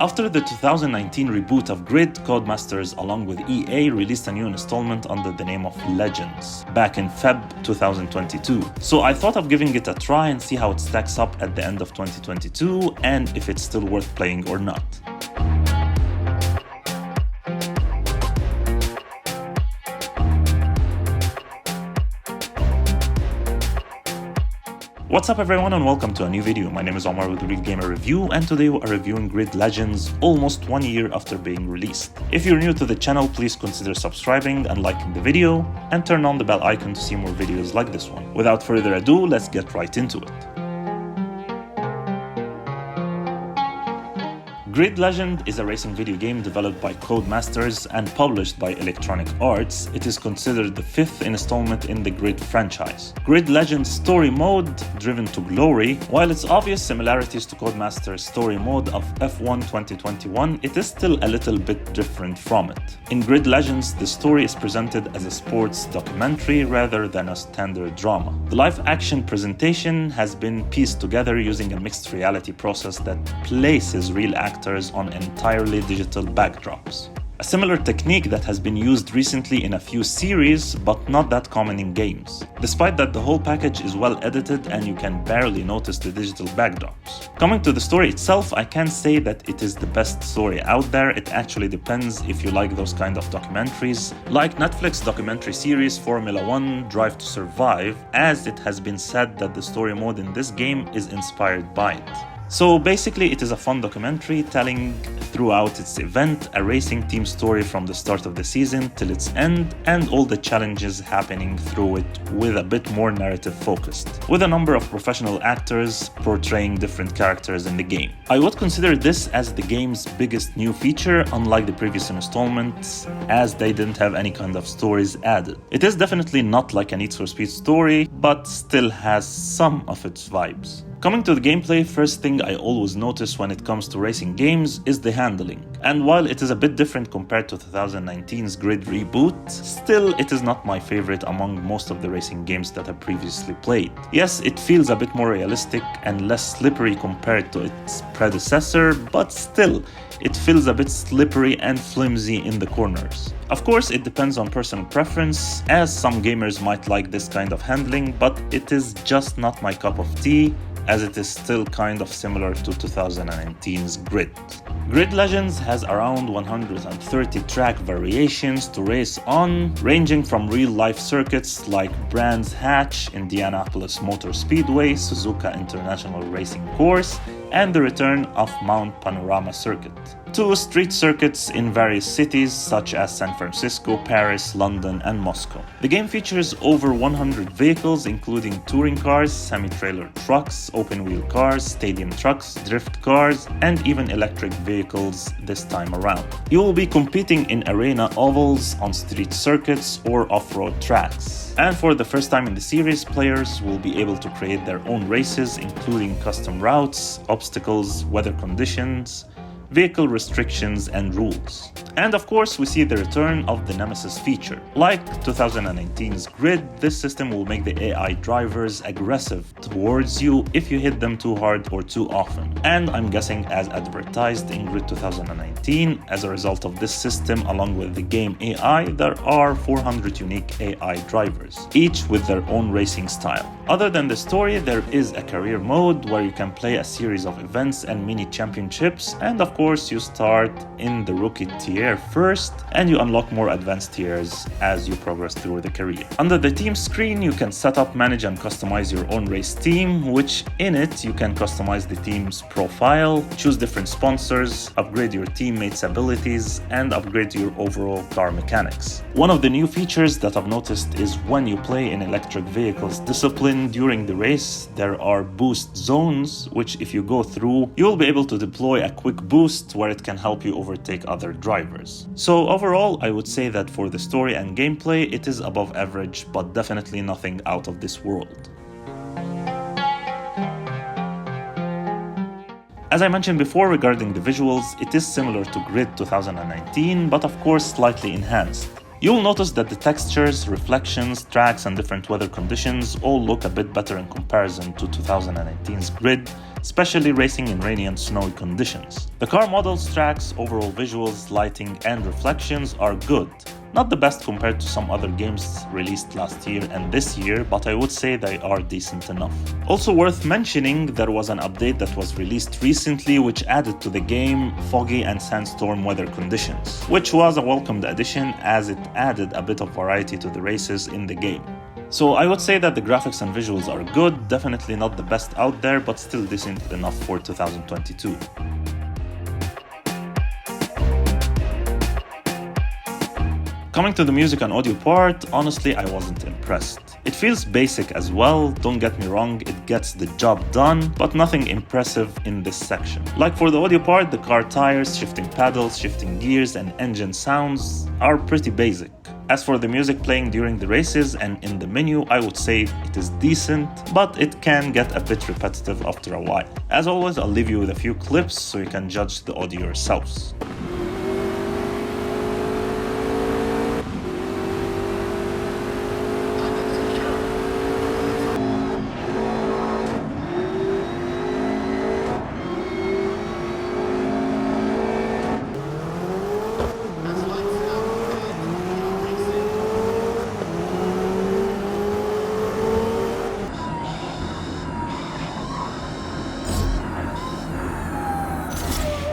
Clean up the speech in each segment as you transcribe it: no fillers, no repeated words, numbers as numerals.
After the 2019 reboot of Grid, Codemasters along with EA released a new installment under the name of Legends back in Feb 2022. So I thought of giving it a try and see how it stacks up at the end of 2022 and if it's still worth playing or not. What's up everyone and welcome to a new video. My name is Omar with Real Gamer Review and today we are reviewing Grid Legends almost 1 year after being released. If you're new to the channel, please consider subscribing and liking the video and turn on the bell icon to see more videos like this one. Without further ado, let's get right into it. Grid Legend is a racing video game developed by Codemasters and published by Electronic Arts. It is considered the fifth installment in the Grid franchise. Grid Legend's story mode, Driven to Glory, while its obvious similarities to Codemasters' story mode of F1 2021, it is still a little bit different from it. In Grid Legends, the story is presented as a sports documentary rather than a standard drama. The live-action presentation has been pieced together using a mixed reality process that places real actors on entirely digital backdrops. A similar technique that has been used recently in a few series, but not that common in games. Despite that, the whole package is well edited and you can barely notice the digital backdrops. Coming to the story itself, I can't say that it is the best story out there. It actually depends if you like those kind of documentaries, like Netflix documentary series Formula 1 Drive to Survive, as it has been said that the story mode in this game is inspired by it. So basically it is a fun documentary telling throughout its event a racing team story from the start of the season till its end and all the challenges happening through it with a bit more narrative focused, with a number of professional actors portraying different characters in the game. I would consider this as the game's biggest new feature, unlike the previous installments, as they didn't have any kind of stories added. It is definitely not like a Need for Speed story, but still has some of its vibes. Coming to the gameplay, first thing I always notice when it comes to racing games is the handling. And while it is a bit different compared to 2019's Grid reboot, still it is not my favorite among most of the racing games that I've previously played. Yes, it feels a bit more realistic and less slippery compared to its predecessor, but still, it feels a bit slippery and flimsy in the corners. Of course, it depends on personal preference, as some gamers might like this kind of handling, but it is just not my cup of tea, as it is still kind of similar to 2019's Grid. Grid Legends has around 130 track variations to race on, ranging from real-life circuits like Brands Hatch, Indianapolis Motor Speedway, Suzuka International Racing Course, and the return of Mount Panorama Circuit, to street circuits in various cities such as San Francisco, Paris, London, and Moscow. The game features over 100 vehicles, including touring cars, semi-trailer trucks, open-wheel cars, stadium trucks, drift cars, and even electric vehicles this time around. You will be competing in arena ovals, on street circuits, or off-road tracks. And for the first time in the series, players will be able to create their own races, including custom routes, obstacles, weather conditions, vehicle restrictions and rules. And of course, we see the return of the Nemesis feature. Like 2019's Grid, this system will make the AI drivers aggressive towards you if you hit them too hard or too often. And I'm guessing as advertised in Grid 2019, as a result of this system along with the game AI, there are 400 unique AI drivers, each with their own racing style. Other than the story, there is a career mode where you can play a series of events and mini championships, and of course you start in the rookie tier first and you unlock more advanced tiers as you progress through the career. Under the team screen, you can set up, manage and customize your own race team, which in it you can customize the team's profile, choose different sponsors, upgrade your teammates' abilities, and upgrade your overall car mechanics. One of the new features that I've noticed is when you play in electric vehicles discipline during the race, there are boost zones, which if you go through, you will be able to deploy a quick boost where it can help you overtake other drivers. So overall, I would say that for the story and gameplay, it is above average, but definitely nothing out of this world. As I mentioned before regarding the visuals, it is similar to Grid 2019, but of course slightly enhanced. You'll notice that the textures, reflections, tracks, and different weather conditions all look a bit better in comparison to 2019's Grid, especially racing in rainy and snowy conditions. The car models, tracks, overall visuals, lighting, and reflections are good. Not the best compared to some other games released last year and this year, but I would say they are decent enough. Also worth mentioning, there was an update that was released recently which added to the game foggy and sandstorm weather conditions, which was a welcomed addition as it added a bit of variety to the races in the game. So I would say that the graphics and visuals are good, definitely not the best out there, but still decent enough for 2022. Coming to the music and audio part, honestly I wasn't impressed. It feels basic as well, don't get me wrong, it gets the job done, but nothing impressive in this section. Like for the audio part, the car tires, shifting paddles, shifting gears, and engine sounds are pretty basic. As for the music playing during the races and in the menu, I would say it is decent, but it can get a bit repetitive after a while. As always, I'll leave you with a few clips so you can judge the audio yourselves.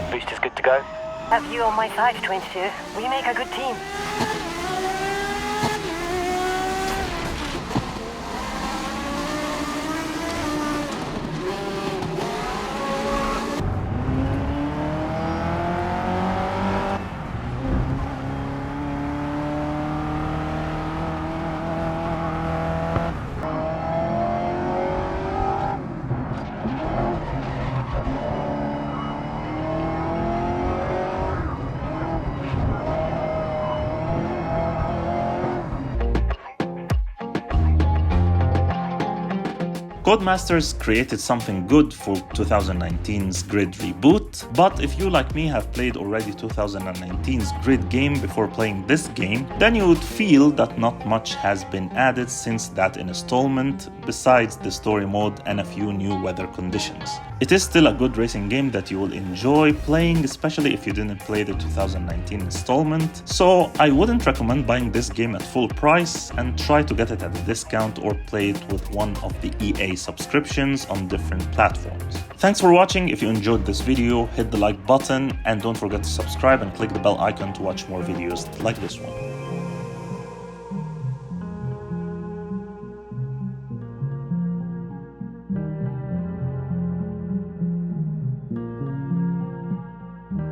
Boost is good to go. Have you on my side, 22. We make a good team. Codemasters created something good for 2019's Grid reboot, but if you like me have played already 2019's Grid game before playing this game, then you would feel that not much has been added since that installment besides the story mode and a few new weather conditions. It is still a good racing game that you will enjoy playing, especially if you didn't play the 2019 installment, so I wouldn't recommend buying this game at full price and try to get it at a discount or play it with one of the EA subscriptions on different platforms. Thanks for watching. If you enjoyed this video, hit the like button and don't forget to subscribe and click the bell icon to watch more videos like this one.